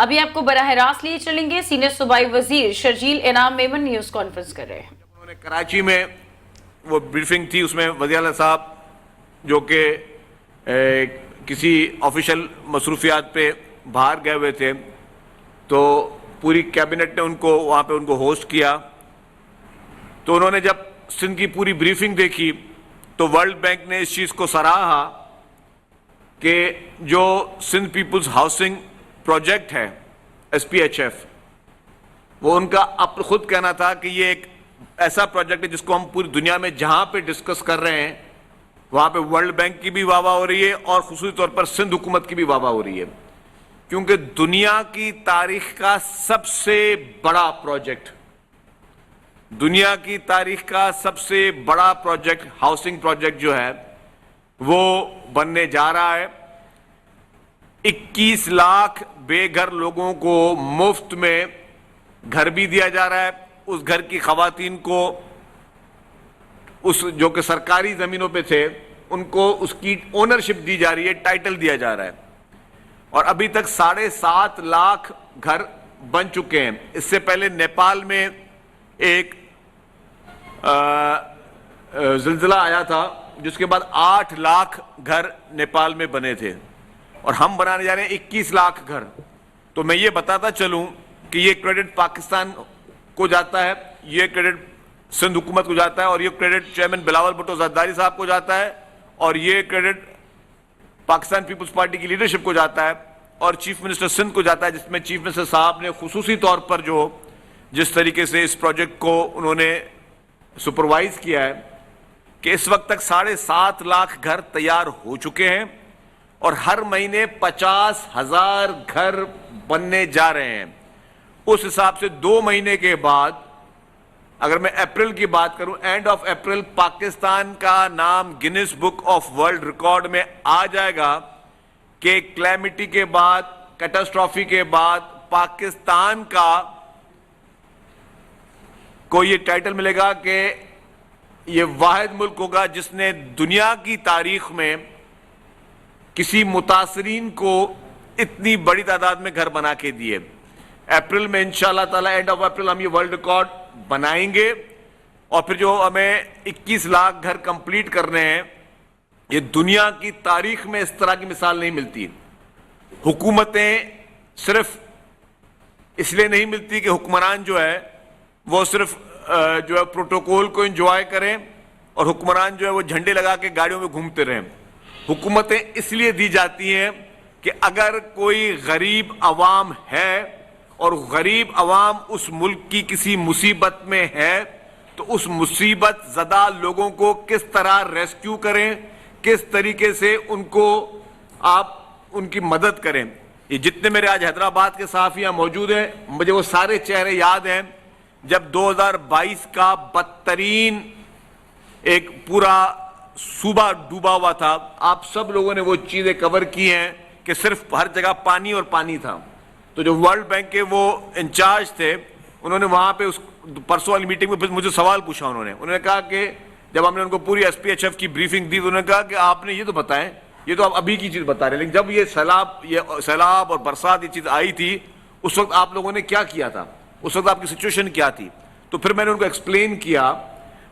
ابھی آپ کو براہ راست لیے چلیں گے، سینئر صوبائی وزیر شرجیل انعام میمن نیوز کانفرنس کر رہے ہیں۔ انہوں نے کراچی میں وہ بریفنگ تھی، اس میں وزیر اعلیٰ صاحب جو کہ کسی آفیشل مصروفیات پہ باہر گئے ہوئے تھے، تو پوری کیبنٹ نے ان کو وہاں پہ ان کو ہوسٹ کیا۔ تو انہوں نے جب سندھ کی پوری بریفنگ دیکھی تو ورلڈ بینک نے اس چیز کو سراہا کہ جو سندھ پیپلز ہاؤسنگ پروجیکٹ ہے SPHF، وہ ان کا خود کہنا تھا کہ یہ ایک ایسا پروجیکٹ ہے جس کو ہم پوری دنیا میں جہاں پہ ڈسکس کر رہے ہیں وہاں پہ ورلڈ بینک کی بھی واہ واہ ہو رہی ہے اور خصوصی طور پر سندھ حکومت کی بھی واہ واہ ہو رہی ہے، کیونکہ دنیا کی تاریخ کا سب سے بڑا پروجیکٹ، دنیا کی تاریخ کا سب سے بڑا پروجیکٹ، ہاؤسنگ پروجیکٹ جو ہے وہ بننے جا رہا ہے۔ 21 لاکھ بے گھر لوگوں کو مفت میں گھر بھی دیا جا رہا ہے، اس گھر کی خواتین کو اس جو کہ سرکاری زمینوں پہ تھے ان کو اس کی اونرشپ دی جا رہی ہے، ٹائٹل دیا جا رہا ہے، اور ابھی تک 7.5 لاکھ گھر بن چکے ہیں۔ اس سے پہلے نیپال میں ایک زلزلہ آیا تھا جس کے بعد 8 لاکھ گھر نیپال میں بنے تھے، اور ہم بنانے جا رہے ہیں 21 لاکھ گھر۔ تو میں یہ بتاتا چلوں کہ یہ کریڈٹ پاکستان کو جاتا ہے، یہ کریڈٹ سندھ حکومت کو جاتا ہے، اور یہ کریڈٹ چیئرمین بلاول بھٹو زرداری صاحب کو جاتا ہے، اور یہ کریڈٹ پاکستان پیپلز پارٹی کی لیڈرشپ کو جاتا ہے، اور چیف منسٹر سندھ کو جاتا ہے، جس میں چیف منسٹر صاحب نے خصوصی طور پر جس طریقے سے اس پروجیکٹ کو انہوں نے سپروائز کیا ہے کہ اس وقت تک 7.5 لاکھ گھر تیار ہو چکے ہیں، اور ہر مہینے 50,000 گھر بننے جا رہے ہیں۔ اس حساب سے 2 مہینے کے بعد، اگر میں اپریل کی بات کروں، اینڈ آف اپریل پاکستان کا نام grains book of world record میں آ جائے گا کہ کلیمٹی کے بعد، کیٹاسٹرافی کے بعد پاکستان کو یہ ٹائٹل ملے گا کہ یہ واحد ملک ہوگا جس نے دنیا کی تاریخ میں کسی متاثرین کو اتنی بڑی تعداد میں گھر بنا کے دیے۔ اپریل میں انشاءاللہ تعالی، اینڈ آف اپریل، ہم یہ ورلڈ ریکارڈ بنائیں گے، اور پھر جو ہمیں 21 لاکھ گھر کمپلیٹ کرنے ہیں، یہ دنیا کی تاریخ میں اس طرح کی مثال نہیں ملتی۔ حکومتیں صرف اس لیے نہیں ملتی کہ حکمران جو ہے وہ صرف جو ہے پروٹوکول کو انجوائے کریں، اور حکمران جو ہے وہ جھنڈے لگا کے گاڑیوں میں گھومتے رہیں۔ حکومتیں اس لیے دی جاتی ہیں کہ اگر کوئی غریب عوام ہے اور غریب عوام اس ملک کی کسی مصیبت میں ہے تو اس مصیبت زدہ لوگوں کو کس طرح ریسکیو کریں، کس طریقے سے ان کو آپ ان کی مدد کریں۔ یہ جتنے میرے آج حیدرآباد کے صحافیاں موجود ہیں، مجھے وہ سارے چہرے یاد ہیں جب 2022 کا بدترین ایک پورا صوبہ ڈوبا ہوا تھا، آپ سب لوگوں نے وہ چیزیں کور کی ہیں کہ صرف ہر جگہ پانی اور پانی تھا۔ تو جو ورلڈ بینک کے وہ انچارج تھے، انہوں نے وہاں پہ اس پرسوں والی میٹنگ میں مجھے سوال پوچھا، انہوں نے کہا کہ جب ہم نے ان کو پوری SPHF کی بریفنگ دی تو انہوں نے کہا کہ آپ نے یہ تو بتائیں، یہ تو آپ ابھی کی چیز بتا رہے ہیں، لیکن جب یہ سیلاب اور برسات یہ چیز آئی تھی اس وقت آپ لوگوں نے کیا کیا تھا، اس وقت آپ کی سچویشن کیا تھی؟ تو پھر میں نے ان کو ایکسپلین کیا،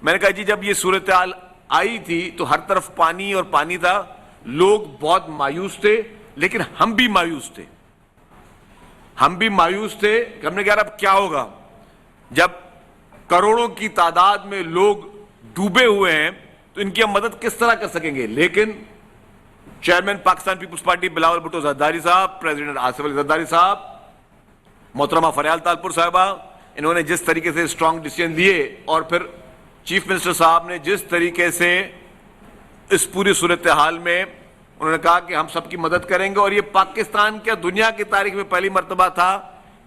میں نے کہا جی جب یہ صورتحال آئی تھی تو ہر طرف پانی اور پانی تھا، لوگ بہت مایوس تھے، لیکن ہم بھی مایوس تھے، کہ ہم نے کہا اب کیا ہوگا جب کروڑوں کی تعداد میں لوگ ڈوبے ہوئے ہیں تو ان کی ہم مدد کس طرح کر سکیں گے؟ لیکن چیئرمین پاکستان پیپلز پارٹی بلاول بھٹو زرداری صاحب، پریزیڈنٹ آصف علی زرداری صاحب، محترمہ فریال تالپور صاحبہ، انہوں نے جس طریقے سے اسٹرانگ ڈیسیژن لیے، اور پھر چیف منسٹر صاحب نے جس طریقے سے اس پوری صورتحال میں انہوں نے کہا کہ ہم سب کی مدد کریں گے، اور یہ پاکستان کے دنیا کی تاریخ میں پہلی مرتبہ تھا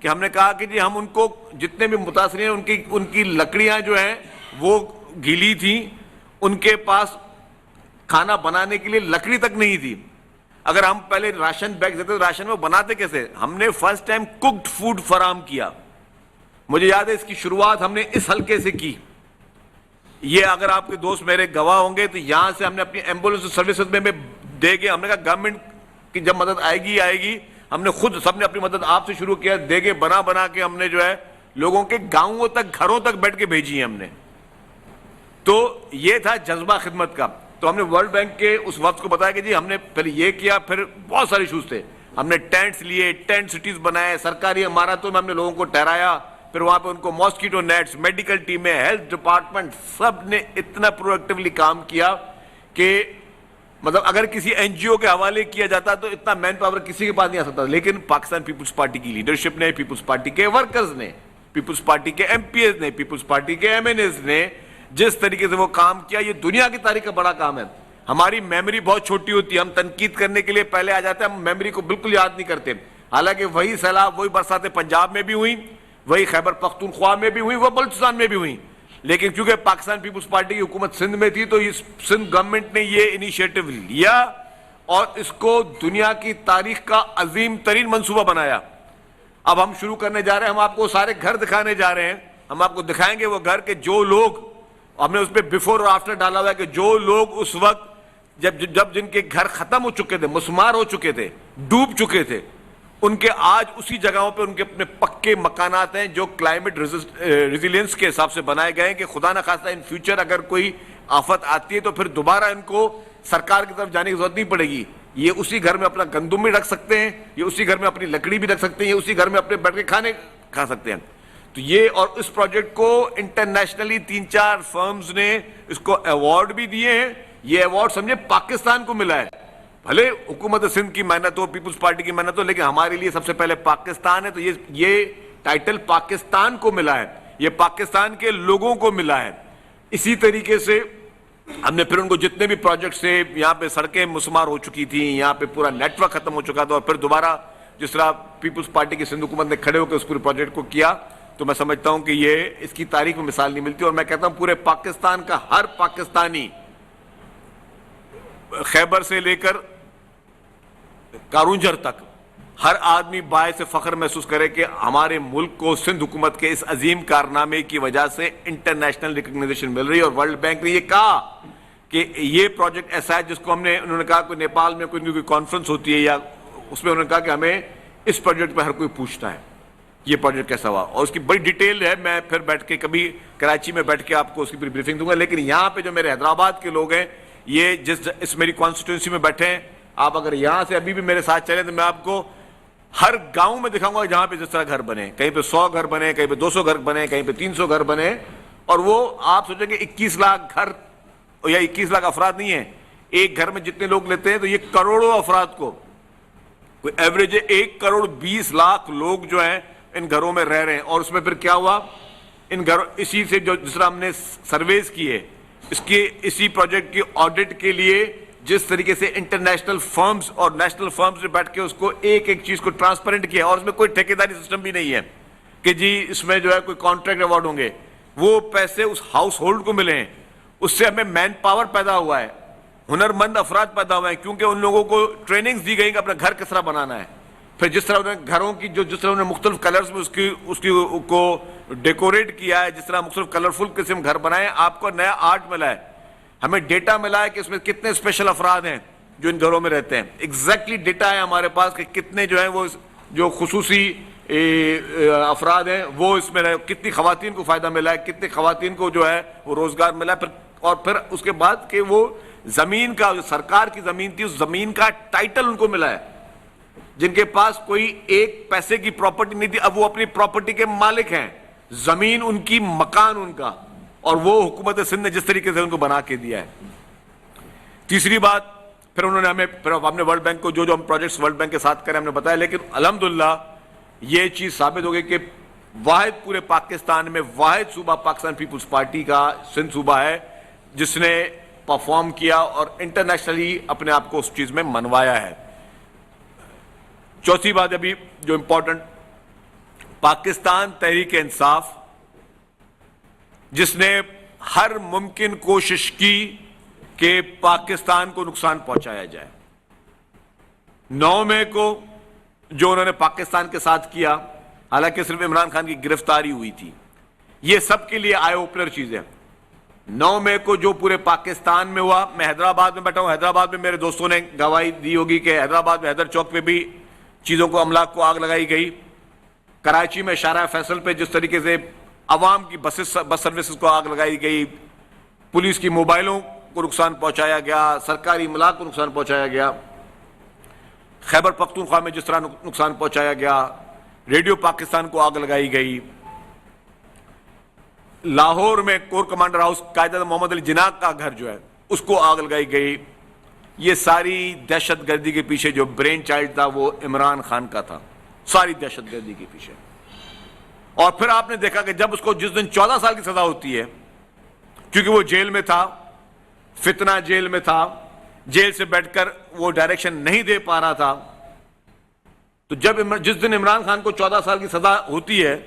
کہ ہم نے کہا کہ جی ہم ان کو جتنے بھی متاثرین ہیں ان کی لکڑیاں جو ہیں وہ گیلی تھیں، ان کے پاس کھانا بنانے کے لیے لکڑی تک نہیں تھی۔ اگر ہم پہلے راشن بیگ دیتے تو راشن میں بناتے کیسے؟ ہم نے فرسٹ ٹائم کوکڈ فوڈ فراہم کیا۔ مجھے یاد ہے اس کی شروعات ہم نے اس حلقے سے کی۔ یہ اگر آپ کے دوست میرے گواہ ہوں گے تو یہاں سے ہم نے اپنی ایمبولینس سروسز میں دے کے ہم نے کہا گورنمنٹ کی جب مدد آئے گی ہم نے خود سب نے اپنی مدد آپ سے شروع کیا, دیگیں بنا بنا کے ہم نے جو ہے لوگوں کے گاؤں تک, گھروں تک بیٹھ کے بھیجی ہیں ہم نے. تو یہ تھا جذبہ خدمت کا. تو ہم نے ورلڈ بینک کے اس وقت کو بتایا کہ جی ہم نے پھر یہ کیا, پھر بہت سارے ایشوز تھے, ہم نے ٹینٹس لیے, ٹینٹ سٹیز بنائے, سرکاری عمارتوں میں ہم نے لوگوں کو ٹھہرایا, پھر وہاں پہ ان کو ماسکیٹو نیٹس, میڈیکل ٹیمیں, ہیلتھ ڈپارٹمنٹ, سب نے اتنا پرو ایکٹیولی کام کیا کہ مطلب اگر کسی این جی او کے حوالے کیا جاتا تو اتنا مین پاور کسی کے پاس نہیں آ سکتا. لیکن پاکستان پیپلز پارٹی کی لیڈرشپ نے, پیپلز پارٹی کے ورکرز نے, پیپلز پارٹی کے ایم پی ایز نے, پیپلز پارٹی کے ایم این ایز نے جس طریقے سے وہ کام کیا, یہ دنیا کی تاریخ کا بڑا کام ہے. ہماری میموری بہت چھوٹی ہوتی ہے, ہم تنقید کرنے کے لیے پہلے آ جاتے ہیں, ہم میموری کو بالکل یاد نہیں کرتے. حالانکہ وہی سیلاب, وہی برساتیں پنجاب میں بھی ہوئیں, وہی خیبر پختونخوا میں بھی ہوئیں, وہ بلوچستان میں بھی ہوئیں. لیکن کیونکہ پاکستان پیپلز پارٹی کی حکومت سندھ میں تھی تو سندھ گورنمنٹ نے یہ انیشیٹو لیا اور اس کو دنیا کی تاریخ کا عظیم ترین منصوبہ بنایا. اب ہم شروع کرنے جا رہے ہیں, ہم آپ کو سارے گھر دکھانے جا رہے ہیں. ہم آپ کو دکھائیں گے وہ گھر کے جو لوگ, ہم نے اس پہ بیفور اور آفٹر ڈالا ہوا ہے کہ جو لوگ اس وقت جب جن کے گھر ختم ہو چکے تھے, مسمار ہو چکے تھے, ڈوب چکے تھے, ان کے آج اسی جگہوں پہ ان کے اپنے پکے مکانات ہیں جو کلائمیٹ ریزیلینس کے حساب سے بنائے گئے ہیں کہ خدا نہ خواستہ ان فیوچر اگر کوئی آفت آتی ہے تو پھر دوبارہ ان کو سرکار کی طرف جانے کی ضرورت نہیں پڑے گی. یہ اسی گھر میں اپنا گندم بھی رکھ سکتے ہیں, یہ اسی گھر میں اپنی لکڑی بھی رکھ سکتے ہیں, یہ اسی گھر میں اپنے بیٹھ کے کھانے کھا سکتے ہیں. تو یہ, اور اس پروجیکٹ کو انٹرنیشنلی 3-4 فرمز نے اس کو ایوارڈ بھی دیے ہیں. یہ ایوارڈ سمجھے پاکستان کو ملا ہے, بھلے حکومت سندھ کی محنت ہو, پیپلز پارٹی کی محنت ہو, لیکن ہمارے لیے سب سے پہلے پاکستان ہے. تو یہ ٹائٹل پاکستان کو ملا ہے, یہ پاکستان کے لوگوں کو ملا ہے. اسی طریقے سے ہم نے پھر ان کو جتنے بھی پروجیکٹس تھے, یہاں پہ سڑکیں مسمار ہو چکی تھیں, یہاں پہ پورا نیٹ ورک ختم ہو چکا تھا, اور پھر دوبارہ جس طرح پیپلز پارٹی کی سندھ حکومت نے کھڑے ہو کے اس پورے پروجیکٹ کو کیا, تو میں سمجھتا ہوں کہ یہ اس کی تاریخ میں مثال نہیں ملتی. اور میں کہتا ہوں پورے پاکستان کا ہر پاکستانی, خیبر سے لے کر کارونجھر تک, ہر آدمی باعث فخر محسوس کرے کہ ہمارے ملک کو سندھ حکومت کے اس عظیم کارنامے کی وجہ سے انٹرنیشنل ریکگنیشن مل رہی ہے. اور ورلڈ بینک نے یہ کہا کہ یہ پروجیکٹ ایسا ہے جس کو ہم نے, انہوں نے کہا کہ نیپال میں کوئی کانفرنس ہوتی ہے یا اس میں انہوں نے کہا کہ ہمیں اس پروجیکٹ پہ ہر کوئی پوچھتا ہے یہ پروجیکٹ کیسا ہوا, اور اس کی بڑی ڈیٹیل ہے. میں پھر بیٹھ کے کبھی کراچی میں بیٹھ کے آپ کو اس کی پوری بریفنگ دوں گا. لیکن یہاں پہ جو میرے حیدرآباد کے لوگ ہیں, یہ اس میری کانسٹیٹوئنسی میں بیٹھے ہیں, آپ اگر یہاں سے ابھی بھی میرے ساتھ چلیں تو میں آپ کو ہر گاؤں میں دکھاؤں گا جہاں پہ جس طرح گھر بنے, کہیں پہ 100 گھر بنے, کہیں پہ 200 گھر بنے, کہیں پہ 300 گھر بنے. اور وہ آپ سوچیں کہ 21 لاکھ گھر یا 21 لاکھ افراد نہیں ہیں, ایک گھر میں جتنے لوگ لیتے ہیں تو یہ کروڑوں افراد کو, کوئی ایوریج 1 کروڑ 20 لاکھ لوگ جو ہیں ان گھروں میں رہ رہے ہیں. اور اس میں پھر کیا ہوا, ان گھروں اسی سے جو جس طرح ہم نے سرویز کیے, اسی پروجیکٹ کی آڈٹ کے لیے جس طریقے سے انٹرنیشنل فرمز اور نیشنل فرمز نے بیٹھ کے اس کو ایک ایک چیز کو ٹرانسپیرنٹ کیا, اور اس میں کوئی ٹھیکیداری سسٹم بھی نہیں ہے کہ جی اس میں جو ہے کوئی کانٹریکٹ ایوارڈ ہوں گے. وہ پیسے اس ہاؤس ہولڈ کو ملے ہیں, اس سے ہمیں مین پاور پیدا ہوا ہے, ہنرمند افراد پیدا ہوئے ہیں, کیونکہ ان لوگوں کو ٹریننگز دی گئی کہ اپنا گھر کس طرح بنانا ہے. پھر جس طرح انہوں نے گھروں کی جس طرح انہوں نے مختلف کلرز میں اس کی کو ڈیکوریٹ کیا ہے, جس طرح مختلف کلرفل قسم گھر بنائے, آپ کو نیا آرٹ ملا ہے. ہمیں ڈیٹا ملا ہے کہ اس میں کتنے اسپیشل افراد ہیں جو ان گھروں میں رہتے ہیں. ایگزیکٹلی ڈیٹا ہے ہمارے پاس کہ کتنے جو ہیں وہ جو خصوصی افراد ہیں وہ اس میں رہے, کتنی خواتین کو فائدہ ملا ہے, کتنی خواتین کو جو ہے وہ روزگار ملا ہے. اور پھر اس کے بعد کہ وہ زمین کا, جو سرکار کی زمین تھی, اس زمین کا ٹائٹل ان کو ملا ہے. جن کے پاس کوئی ایک پیسے کی پراپرٹی نہیں تھی, اب وہ اپنی پراپرٹی کے مالک ہیں, زمین ان کی, مکان ان کا, اور وہ حکومت سندھ نے جس طریقے سے ان کو بنا کے دیا ہے. تیسری بات, پھر انہوں نے ہم نے ورلڈ بینک کو جو ہم پروجیکٹس ورلڈ بینک کے ساتھ کریں ہم نے بتایا, لیکن الحمدللہ یہ چیز ثابت ہو گئی کہ واحد پورے پاکستان میں واحد صوبہ پاکستان پیپلز پارٹی کا سندھ صوبہ ہے جس نے پرفارم کیا اور انٹرنیشنلی اپنے آپ کو اس چیز میں منوایا ہے. چوتھی بات ابھی جو امپورٹنٹ, پاکستان تحریک انصاف جس نے ہر ممکن کوشش کی کہ پاکستان کو نقصان پہنچایا جائے. 9 مئی کو جو انہوں نے پاکستان کے ساتھ کیا, حالانکہ صرف عمران خان کی گرفتاری ہوئی تھی, یہ سب کے لیے آئی اوپنر چیزیں. 9 مئی کو جو پورے پاکستان میں ہوا, میں حیدرآباد میں بیٹھا ہوں, حیدرآباد میں میرے دوستوں نے گواہی دی ہوگی کہ حیدرآباد میں حیدر چوک پہ بھی چیزوں کو، املاک کو آگ لگائی گئی. کراچی میں شارع فیصل پہ جس طریقے سے عوام کی بس سروسز کو آگ لگائی گئی، پولیس کی موبائلوں کو نقصان پہنچایا گیا، سرکاری املاک کو نقصان پہنچایا گیا. خیبر پختونخوا میں جس طرح نقصان پہنچایا گیا، ریڈیو پاکستان کو آگ لگائی گئی. لاہور میں corps commander house Quaid Azam محمد علی جناح کا گھر جو ہے اس کو آگ لگائی گئی. یہ ساری دہشت گردی کے پیچھے جو برین چائلڈ تھا وہ عمران خان کا تھا، ساری دہشت گردی کے پیچھے. اور پھر آپ نے دیکھا کہ جب اس کو جس دن 14 سال کی سزا ہوتی ہے، کیونکہ وہ جیل میں تھا، فتنہ جیل میں تھا، جیل سے بیٹھ کر وہ ڈائریکشن نہیں دے پا رہا تھا، تو جس دن عمران خان کو 14 سال کی سزا ہوتی ہے،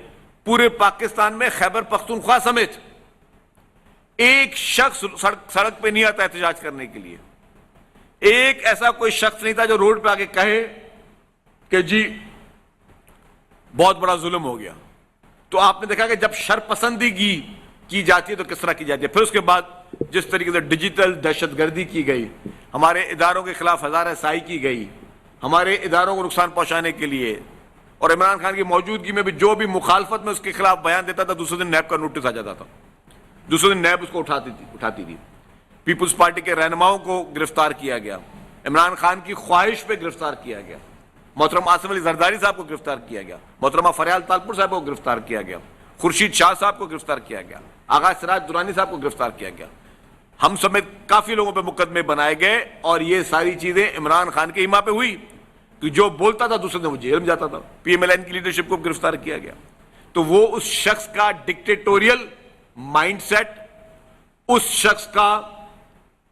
پورے پاکستان میں خیبر پختونخوا سمیت ایک شخص سڑک پہ نہیں آتا احتجاج کرنے کے لیے. ایک ایسا کوئی شخص نہیں تھا جو روڈ پہ آ کے کہے کہ جی بہت بڑا ظلم ہو گیا. تو آپ نے دیکھا کہ جب شرپسندگی کی جاتی ہے تو کس طرح کی جاتی ہے. پھر اس کے بعد جس طریقے سے ڈیجیٹل دہشت گردی کی گئی، ہمارے اداروں کے خلاف ہزارہ سائی کی گئی، ہمارے اداروں کو نقصان پہنچانے کے لیے. اور عمران خان کی موجودگی میں بھی جو بھی مخالفت میں اس کے خلاف بیان دیتا تھا، دوسرے دن نیب کا نوٹس آ جاتا تھا، دوسرے دن نیب اس کو اٹھاتی تھی. پیپلز پارٹی کے رہنماؤں کو گرفتار کیا گیا، عمران خان کی خواہش پہ گرفتار کیا گیا، محترم آصف علی زرداری صاحب کو گرفتار کیا گیا، محترمہ فریال تالپور صاحب کو گرفتار کیا گیا، خورشید شاہ صاحب کو گرفتار کیا گیا، آغا سراج درانی صاحب کو گرفتار کیا گیا. ہم سمیت کافی لوگوں پہ مقدمے بنائے گئے، اور یہ ساری چیزیں عمران خان کے ایما پہ ہوئی کہ جو بولتا تھا دوسرے دن وہ جیل میں جاتا تھا. پی ایم ایل این کی لیڈرشپ کو گرفتار کیا گیا. تو وہ اس شخص کا ڈکٹیٹوریل مائنڈ سیٹ، اس شخص کا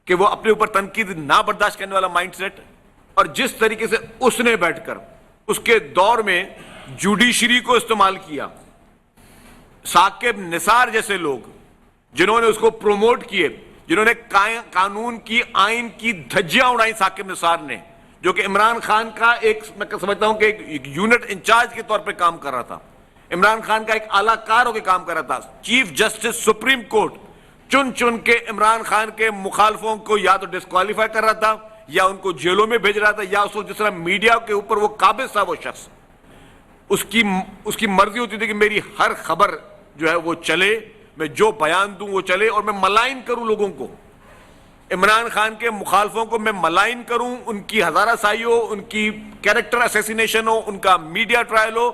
کہ وہ اپنے اوپر تنقید نہ برداشت کرنے والا مائنڈ سیٹ، اور جس طریقے سے اس نے بیٹھ کر اس کے دور میں جوڈیشری کو استعمال کیا. ثاقب نثار جیسے لوگ جنہوں نے اس کو پروموٹ کیے، جنہوں نے قانون کی، آئین کی دھجیاں اڑائیں، ثاقب نثار نے، جو کہ عمران خان کا ایک، میں سمجھتا ہوں کہ ایک یونٹ انچارج کے طور پہ کام کر رہا تھا، عمران خان کا ایک اعلیٰ کار ہو کے کام کر رہا تھا. چیف جسٹس سپریم کورٹ چن کے عمران خان کے مخالفوں کو یا تو ڈسکوالیفائی کر رہا تھا، یا ان کو جیلوں میں بھیج رہا تھا، یا اس وقت جس طرح میڈیا کے اوپر وہ قابض تھا وہ شخص، اس کی مرضی ہوتی تھی کہ میری ہر خبر جو ہے وہ چلے، میں جو بیان دوں وہ چلے، اور میں ملائن کروں لوگوں کو، عمران خان کے مخالفوں کو میں ملائن کروں، ان کی ہزارہ سائی ہو، ان کی کیریکٹر اسیسینیشن ہو، ان کا میڈیا ٹرائل ہو.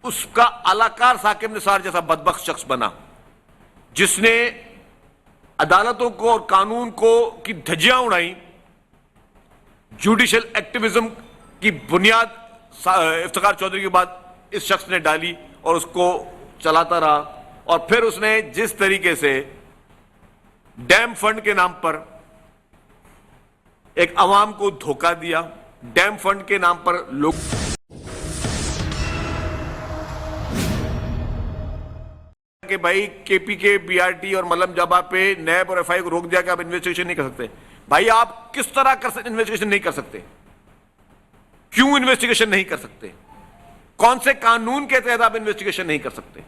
اس کا اعلیٰ کار ثاقب نثار جیسا بدبخت شخص بنا، جس نے عدالتوں کو اور قانون کو کی دھجیاں اڑائیں. جوڈیشل ایکٹیویزم کی بنیاد افتخار چودھری کے بعد اس شخص نے ڈالی، اور اس کو چلاتا رہا. اور پھر اس نے جس طریقے سے ڈیم فنڈ کے نام پر ایک عوام کو دھوکہ دیا، ڈیم فنڈ کے نام پر لوگ کہ بھائی کے پی کے، بی آر ٹی اور ملم جابا پہ نیب اور ایف آئی کو روک دیا کہ آپ انویسٹیگیشن نہیں کر سکتے. بھائی آپ کس طرح انویسٹیگیشن نہیں کر سکتے؟ کیوں انویسٹیگیشن نہیں کر سکتے؟ کون سے قانون کے تحت آپ انویسٹیگیشن نہیں کر سکتے؟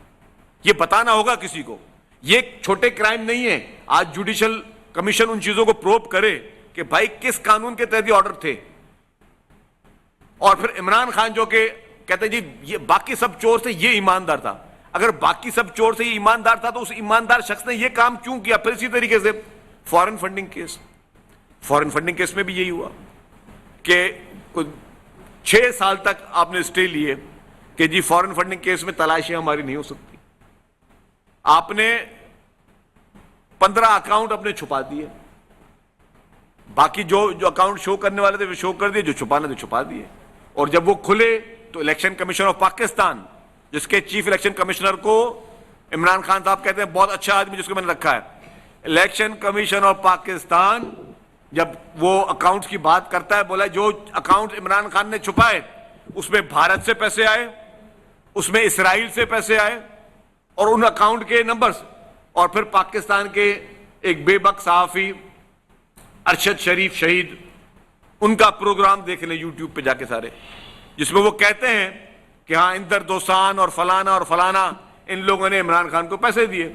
یہ بتانا ہوگا کسی کو. یہ چھوٹے کرائم نہیں ہے. آج جوڈیشل کمیشن ان چیزوں کو پروب کرے کہ بھائی کس قانون کے تحت یہ آرڈر تھے. اور پھر عمران خان جو کہ کہتے ہیں جی یہ باقی سب چور سے یہ ایماندار تھا. اگر باقی سب چور سے یہ ایماندار تھا تو اس ایماندار شخص نے یہ کام کیوں کیا؟ پھر اسی طریقے سے فارن فنڈنگ کیس میں بھی یہی ہوا کہ 6 سال تک آپ نے اسٹے لیے کہ جی فارن فنڈنگ کیس میں تلاشیاں ہماری نہیں ہو سکتی. آپ نے 15 اکاؤنٹ اپنے چھپا دیے، باقی جو اکاؤنٹ شو کرنے والے تھے وہ شو کر دیے، جو چھپانے تھے چھپا دیے. اور جب وہ کھلے تو الیکشن کمیشن آف پاکستان، جس کے چیف الیکشن کمشنر کو عمران خان صاحب کہتے ہیں بہت اچھا آدمی جس کو میں نے رکھا ہے، الیکشن کمیشن آف پاکستان جب وہ اکاؤنٹس کی بات کرتا ہے، بولا جو اکاؤنٹ عمران خان نے چھپائے اس میں بھارت سے پیسے آئے، اس میں اسرائیل سے پیسے آئے، اور ان اکاؤنٹ کے نمبرز. اور پھر پاکستان کے ایک بے بک صحافی ارشد شریف شہید، ان کا پروگرام دیکھ لیں یوٹیوب پہ جا کے سارے، جس میں وہ کہتے ہیں کہ ہاں اندر دوسان اور فلانا ان لوگوں نے عمران خان کو پیسے دیے.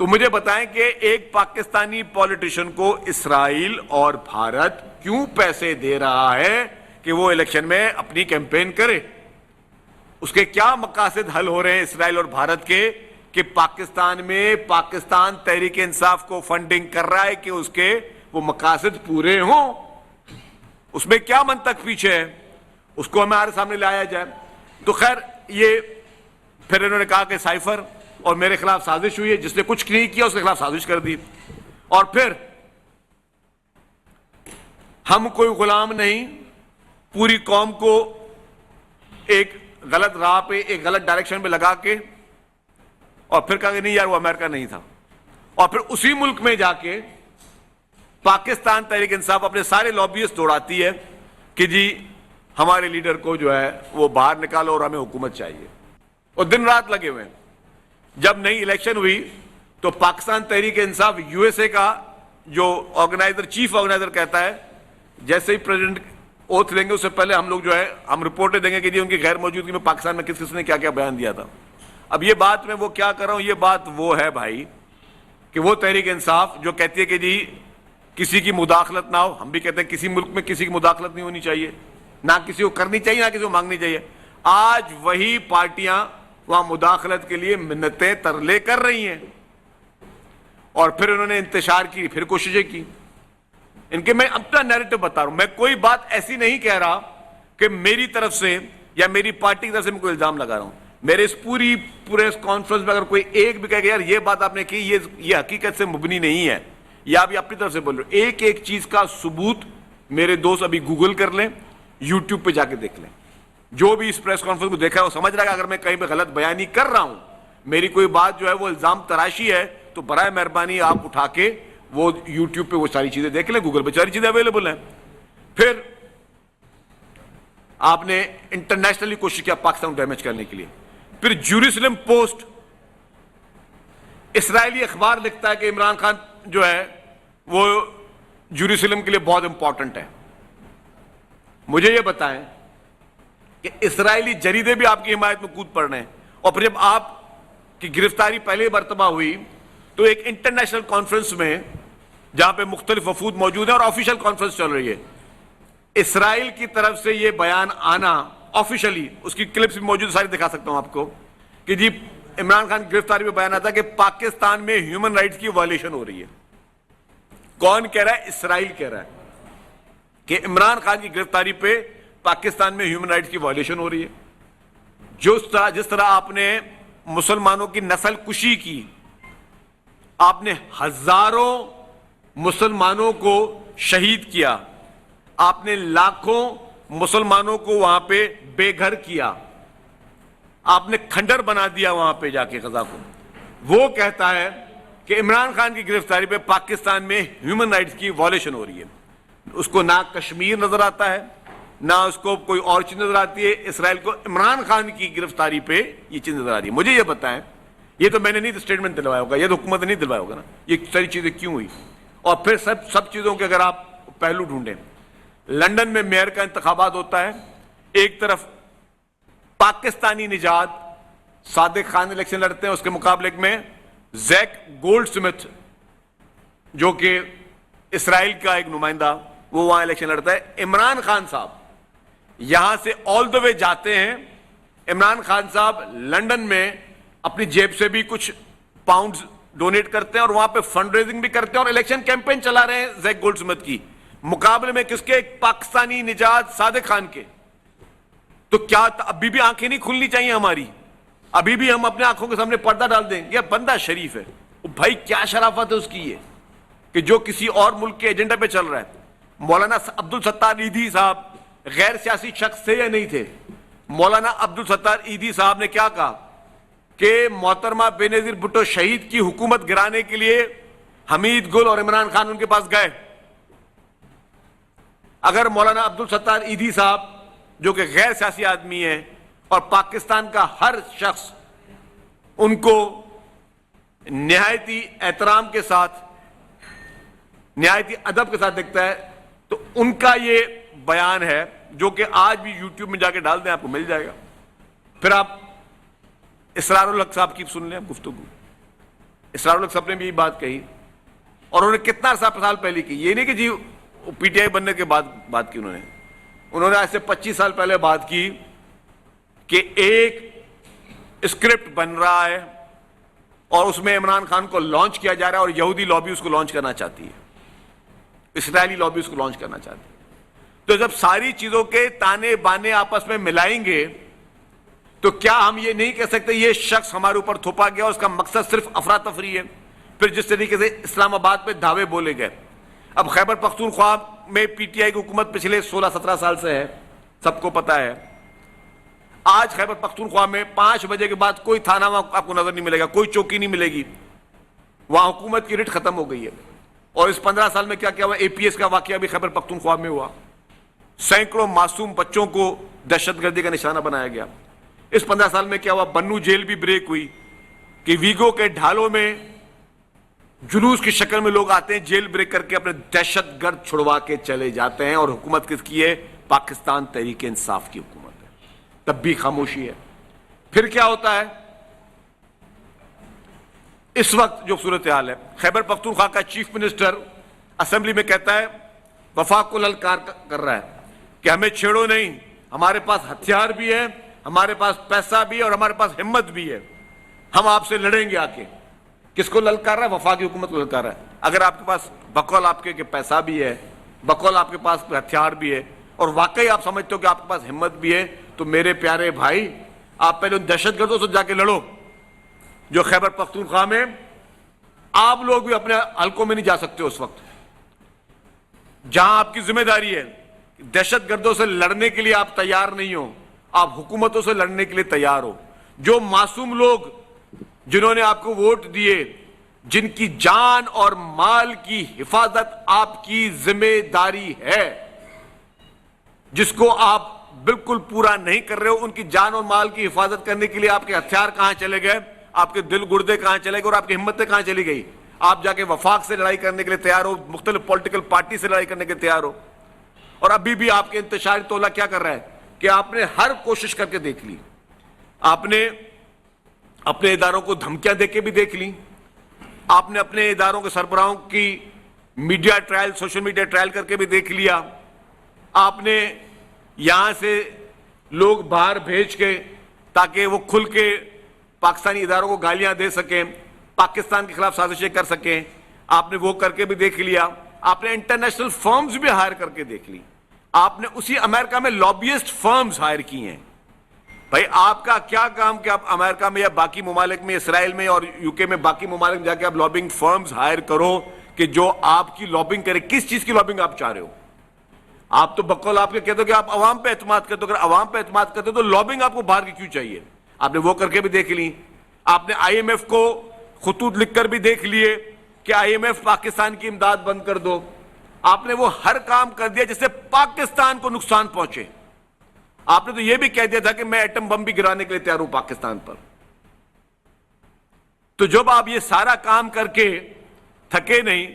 تو مجھے بتائیں کہ ایک پاکستانی پولیٹیشین کو اسرائیل اور بھارت کیوں پیسے دے رہا ہے کہ وہ الیکشن میں اپنی کیمپین کرے. اس کے کیا مقاصد حل ہو رہے ہیں اسرائیل اور بھارت کے کہ پاکستان میں پاکستان تحریک انصاف کو فنڈنگ کر رہا ہے کہ اس کے وہ مقاصد پورے ہوں. اس میں کیا منطق پیچھے ہے, اس کو ہمارے سامنے لایا جائے. تو خیر یہ پھر انہوں نے کہا کہ سائفر اور میرے خلاف سازش ہوئی ہے, جس نے کچھ نہیں کیا اس کے خلاف سازش کر دی. اور پھر ہم کوئی غلام نہیں, پوری قوم کو ایک غلط راہ پہ ایک غلط ڈائریکشن پہ لگا کے, اور پھر کہا کہ نہیں یار وہ امریکہ نہیں تھا. اور پھر اسی ملک میں جا کے پاکستان تحریک انصاف اپنے سارے لابیسٹ دوڑاتی ہے کہ جی ہمارے لیڈر کو جو ہے وہ باہر نکالو اور ہمیں حکومت چاہیے. اور دن رات لگے ہوئے ہیں. جب نئی الیکشن ہوئی تو Pakistan Tehreek Insaf U S A کا جو آرگنائزر چیف آرگنائزر کہتا ہے جیسے ہی پریزیڈنٹ اوتھ لیں گے اس سے پہلے ہم لوگ جو ہے ہم رپورٹیں دیں گے کہ جی ان کی غیر موجودگی میں پاکستان میں کس کس نے کیا کیا بیان دیا تھا. اب یہ بات میں وہ کیا کر رہا ہوں, یہ بات وہ ہے بھائی کہ وہ تحریک انصاف جو کہتی ہے کہ جی کسی کی مداخلت نہ ہو. ہم بھی کہتے ہیں کسی ملک میں کسی کی مداخلت نہیں ہونی چاہیے, نہ کسی کو کرنی چاہیے نہ کسی کو مانگنی چاہیے. آج وہی پارٹیاں وہاں مداخلت کے لیے منتیں ترلے کر رہی ہیں, اور پھر انہوں نے انتشار کی, پھر کوششیں کی. ان کے میں اپنا نیریٹو بتا رہا ہوں, میں کوئی بات ایسی نہیں کہہ رہا کہ میری طرف سے یا میری پارٹی کی طرف سے میں کوئی الزام لگا رہا ہوں. میرے اس پورے اس کانفرنس میں اگر کوئی ایک بھی کہے کہ یار یہ بات آپ نے کی یہ حقیقت سے مبنی نہیں ہے, یا آپ اپنی طرف سے بول رہے ہو, ایک ایک چیز کا ثبوت میرے دوست ابھی گوگل کر لیں, یوٹیوب پہ جا کے دیکھ لیں. جو بھی اس پریس کانفرنس کو دیکھا ہے وہ سمجھ رہا ہے کہ اگر میں کہیں پہ غلط بیانی کر رہا ہوں, میری کوئی بات جو ہے وہ الزام تراشی ہے, تو برائے مہربانی آپ اٹھا کے وہ یوٹیوب پہ وہ ساری چیزیں دیکھ لیں, گوگل پہ ساری چیزیں اویلیبل ہیں. پھر آپ نے انٹرنیشنلی کوشش کیا پاکستان کو ڈیمیج کرنے کے لیے. پھر جیروسلم پوسٹ اسرائیلی اخبار لکھتا ہے کہ عمران خان جو ہے وہ جیروسلم کے لیے بہت امپورٹنٹ ہے. مجھے یہ بتائیں کہ اسرائیلی جریدے بھی آپ کی حمایت میں کود پڑ رہے ہیں, اور پھر جب آپ کی گرفتاری پہلی مرتبہ ہوئی تو ایک انٹرنیشنل کانفرنس میں جہاں پہ مختلف وفود موجود ہیں اور آفیشیل کانفرنس چل رہی ہے, اسرائیل کی طرف سے یہ بیان آنا آفیشلی, اس کی کلپس بھی موجود ساری دکھا سکتا ہوں آپ کو, کہ جی عمران خان کی گرفتاری میں بیان آتا ہے کہ پاکستان میں ہیومن رائٹس کی وائلیشن ہو رہی ہے. کون کہہ رہا ہے؟ اسرائیل کہہ رہا ہے کہ عمران خان کی گرفتاری پہ پاکستان میں ہیومن رائٹس کی وائلیشن ہو رہی ہے. جس طرح آپ نے مسلمانوں کی نسل کشی کی, آپ نے ہزاروں مسلمانوں کو شہید کیا, آپ نے لاکھوں مسلمانوں کو وہاں پہ بے گھر کیا, آپ نے کھنڈر بنا دیا وہاں پہ جا کے غزہ کو. وہ کہتا ہے کہ عمران خان کی گرفتاری پہ پاکستان میں ہیومن رائٹس کی وائلیشن ہو رہی ہے. اس کو نہ کشمیر نظر آتا ہے نہ اس کو کوئی اور چیز نظر آتی ہے, اسرائیل کو عمران خان کی گرفتاری پہ یہ چیز نظر آ رہی ہے. مجھے یہ بتائیں, یہ تو میں نے نہیں اسٹیٹمنٹ دلوایا ہوگا, یہ تو حکومت نے نہیں دلوایا ہوگا نا, یہ ساری چیزیں کیوں ہوئی؟ اور پھر سب چیزوں کے اگر آپ پہلو ڈھونڈیں, لندن میں میئر کا انتخابات ہوتا ہے, ایک طرف پاکستانی نژاد صادق خان الیکشن لڑتے ہیں, اس کے مقابلے میں زیک گولڈ سمتھ جو کہ اسرائیل کا ایک نمائندہ وہ وہاں الیکشن لڑتا ہے. عمران خان صاحب یہاں سے آل دا وے جاتے ہیں, عمران خان صاحب لندن میں اپنی جیب سے بھی کچھ پاؤنڈز ڈونیٹ کرتے ہیں اور وہاں پہ فنڈ ریزنگ بھی کرتے ہیں اور الیکشن کیمپین چلا رہے ہیں زیک گولڈ سمتھ کی, مقابلے میں کس کے؟ ایک پاکستانی نژاد صادق خان کے. تو کیا ابھی بھی آنکھیں نہیں کھلنی چاہیے ہماری؟ ابھی بھی ہم اپنے آنکھوں کے سامنے پردہ ڈال دیں؟ یہ بندہ شریف ہے بھائی, کیا شرافت ہے اس کی یہ کہ جو کسی اور ملک کے ایجنڈے پہ چل رہا ہے. مولانا عبدالستار ایدھی صاحب غیر سیاسی شخص تھے یا نہیں تھے؟ مولانا عبدالستار ایدھی صاحب نے کیا کہا کہ محترمہ بے نظیر بھٹو شہید کی حکومت گرانے کے لیے حمید گل اور عمران خان ان کے پاس گئے. اگر مولانا عبدالستار ایدھی صاحب جو کہ غیر سیاسی آدمی ہیں اور پاکستان کا ہر شخص ان کو نہایتی احترام کے ساتھ نہایتی ادب کے ساتھ دیکھتا ہے, تو ان کا یہ بیان ہے جو کہ آج بھی یوٹیوب میں جا کے ڈال دیں آپ کو مل جائے گا. پھر آپ اسرار الحق صاحب کی سن لیں گفتگو. اسرار الحق صاحب نے بھی یہ بات کہی اور انہوں نے کتنا سال پہلے کی, یہ نہیں کہ جی پی ٹی آئی بننے کے بعد بات کی انہوں نے. انہوں نے آج سے 25 سال پہلے بات کی کہ ایک اسکرپٹ بن رہا ہے اور اس میں عمران خان کو لانچ کیا جا رہا ہے اور یہودی لابی اس کو لانچ کرنا چاہتی ہے, اسرائیلی لابی اس کو لانچ کرنا چاہتی ہے. تو جب ساری چیزوں کے تانے بانے آپس میں ملائیں گے تو کیا ہم یہ نہیں کہہ سکتے یہ شخص ہمارے اوپر تھوپا گیا, اس کا مقصد صرف افراتفری ہے؟ پھر جس طریقے سے اسلام آباد پہ دعوے بولے گئے, اب خیبر پختونخوا میں پی ٹی آئی کی حکومت پچھلے 16-17 سال سے ہے, سب کو پتا ہے. آج خیبر پختونخوا میں 5 بجے کے بعد کوئی تھانہ وہاں آپ کو نظر نہیں ملے گا, کوئی چوکی نہیں ملے گی, وہاں حکومت کی رٹ ختم ہو گئی ہے. اور اس 15 سال میں کیا کیا ہوا, اے پی ایس کا واقعہ بھی خیبر پختونخوا میں ہوا, سینکڑوں معصوم بچوں کو دہشت گردی کا نشانہ بنایا گیا. اس 15 سال میں کیا ہوا, بنو جیل بھی بریک ہوئی کہ ویگو کے ڈھالوں میں جلوس کی شکل میں لوگ آتے ہیں, جیل بریک کر کے اپنے دہشت گرد چھڑوا کے چلے جاتے ہیں, اور حکومت کس کی ہے؟ پاکستان تحریک انصاف کی حکومت ہے. تب بھی خاموشی ہے. پھر کیا ہوتا ہے اس وقت جو صورتحال ہے, خیبر پختونخوا کا چیف منسٹر اسمبلی میں کہتا ہے, وفاق کو للکار کر رہا ہے کہ ہمیں چھیڑو نہیں, ہمارے پاس ہتھیار بھی ہے, ہمارے پاس پیسہ بھی ہے, اور ہمارے پاس ہمت بھی ہے, ہم آپ سے لڑیں گے آ کے. کس کو للکار رہا ہے؟ وفاقی حکومت کو للکار رہا ہے. اگر آپ کے پاس بقول آپ کے کہ پیسہ بھی ہے, بقول آپ کے پاس ہتھیار بھی ہے, اور واقعی آپ سمجھتے ہو کہ آپ کے پاس ہمت بھی ہے, تو میرے پیارے بھائی آپ پہلے ان دہشت گردوں سے جا کے لڑو جو خیبر پختونخوا میں آپ لوگ بھی اپنے حلقوں میں نہیں جا سکتے. اس وقت جہاں آپ کی ذمہ داری ہے دہشت گردوں سے لڑنے کے لیے آپ تیار نہیں ہو, آپ حکومتوں سے لڑنے کے لیے تیار ہو. جو معصوم لوگ جنہوں نے آپ کو ووٹ دیے, جن کی جان اور مال کی حفاظت آپ کی ذمہ داری ہے, جس کو آپ بالکل پورا نہیں کر رہے ہو, ان کی جان اور مال کی حفاظت کرنے کے لیے آپ کے ہتھیار کہاں چلے گئے, آپ کے دل گردے کہاں چلے گئے, اور آپ کی ہمتیں کہاں چلی گئی؟ آپ جا کے وفاق سے لڑائی کرنے کے لیے تیار ہو, مختلف پولیٹیکل پارٹی سے لڑائی کرنے کے تیار ہو, اور ابھی بھی آپ کے انتشاری تولا کیا کر رہا ہے کہ آپ نے ہر کوشش کر کے دیکھ لی, آپ نے اپنے اداروں کو دھمکیاں دے کے بھی دیکھ لی, آپ نے اپنے اداروں کے سربراہوں کی media trial, social media trial کر کے بھی دیکھ لیا, آپ نے یہاں سے لوگ باہر بھیج کے تاکہ وہ کھل کے پاکستانی اداروں کو گالیاں دے سکیں, پاکستان کے خلاف سازشیں کر سکیں, آپ نے وہ کر کے بھی دیکھ لیا. آپ نے انٹرنیشنل فرمز بھی ہائر کر کے دیکھ لی, آپ نے اسی امریکہ میں لابیسٹ فرمز ہائر کی ہیں. بھائی آپ کا کیا کام کہ آپ امریکہ میں یا باقی ممالک میں, اسرائیل میں اور یو کے میں باقی ممالک میں جا کے آپ لابنگ فرمز ہائر کرو کہ جو آپ کی لابنگ کرے. کس چیز کی لابنگ آپ چاہ رہے ہو؟ آپ تو بقول آپ کے کہتے ہو کہ آپ عوام پہ اعتماد کرتے ہو, اگر عوام پہ اعتماد کرتے ہو تو لابنگ آپ کو باہر کی کیوں چاہیے؟ آپ نے وہ کر کے بھی دیکھ لی. آپ نے آئی ایم ایف کو خطوط لکھ کر بھی دیکھ لیے کہ آئی ایم ایف پاکستان کی امداد بند کر دو. آپ نے وہ ہر کام کر دیا جس سے پاکستان کو نقصان پہنچے. آپ نے تو یہ بھی کہہ دیا تھا کہ میں ایٹم بم بھی گرانے کے لیے تیار ہوں پاکستان پر. تو جب آپ یہ سارا کام کر کے تھکے نہیں,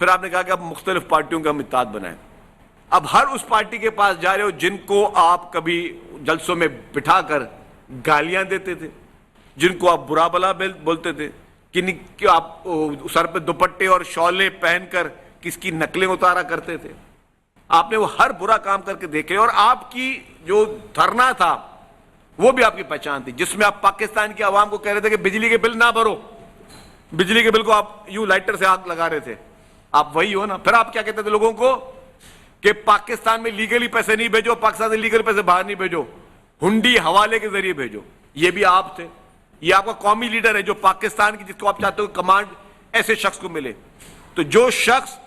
پھر آپ نے کہا کہ اب مختلف پارٹیوں کا ہم اتحاد بنائیں. اب ہر اس پارٹی کے پاس جا رہے ہو جن کو آپ کبھی جلسوں میں بٹھا کر گالیاں دیتے تھے, جن کو آپ برا بلا بولتے تھے, کہ آپ سر پہ دوپٹے اور شالیں پہن کر کس کی نقلیں اتارا کرتے تھے. آپ نے وہ ہر برا کام کر کے دیکھے, اور آپ کی جو دھرنا تھا وہ بھی آپ کی پہچان تھی, جس میں آپ پاکستان کی عوام کو کہہ رہے تھے کہ بجلی کے بل نہ بھرو. بجلی کے بل کو آپ یوں لائٹر سے آگ لگا رہے تھے. آپ وہی ہو نا. پھر آپ کیا کہتے تھے لوگوں کو کہ پاکستان میں لیگلی پیسے نہیں بھیجو, پاکستان سے لیگل پیسے باہر نہیں بھیجو, ہنڈی حوالے کے ذریعے بھیجو. یہ بھی آپ تھے. یہ آپ کا قومی لیڈر ہے جو پاکستان کی, جس کو آپ چاہتے ہو کمانڈ ایسے شخص کو ملے. تو جو شخص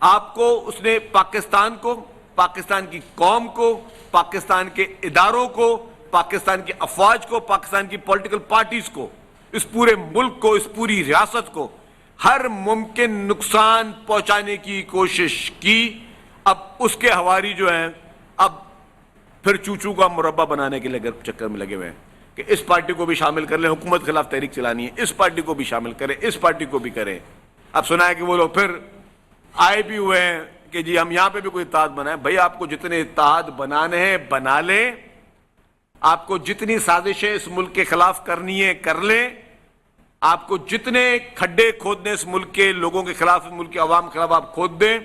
آپ کو, اس نے پاکستان کو, پاکستان کی قوم کو, پاکستان کے اداروں کو, پاکستان کی افواج کو, پاکستان کی پولیٹیکل پارٹیز کو, اس پورے ملک کو, اس پوری ریاست کو ہر ممکن نقصان پہنچانے کی کوشش کی. اب اس کے ہواری جو ہیں اب پھر چوچو کا مربع بنانے کے لیے چکر میں لگے ہوئے ہیں کہ اس پارٹی کو بھی شامل کر لیں, حکومت کے خلاف تحریک چلانی ہے, اس پارٹی کو بھی شامل کریں, اس پارٹی کو بھی کریں. اب سنا ہے کہ وہ لوگ پھر آئے بھی ہوئے ہیں کہ جی ہم یہاں پہ بھی کوئی اتحاد بنائیں. بھائی آپ کو جتنے اتحاد بنانے ہیں بنا لیں, آپ کو جتنی سازشیں اس ملک کے خلاف کرنی ہے کر لیں, آپ کو جتنے کھڈے کھودنے اس ملک کے لوگوں کے خلاف, اس ملک کے عوام کے خلاف آپ کھود دیں.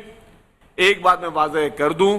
ایک بات میں واضح کر دوں,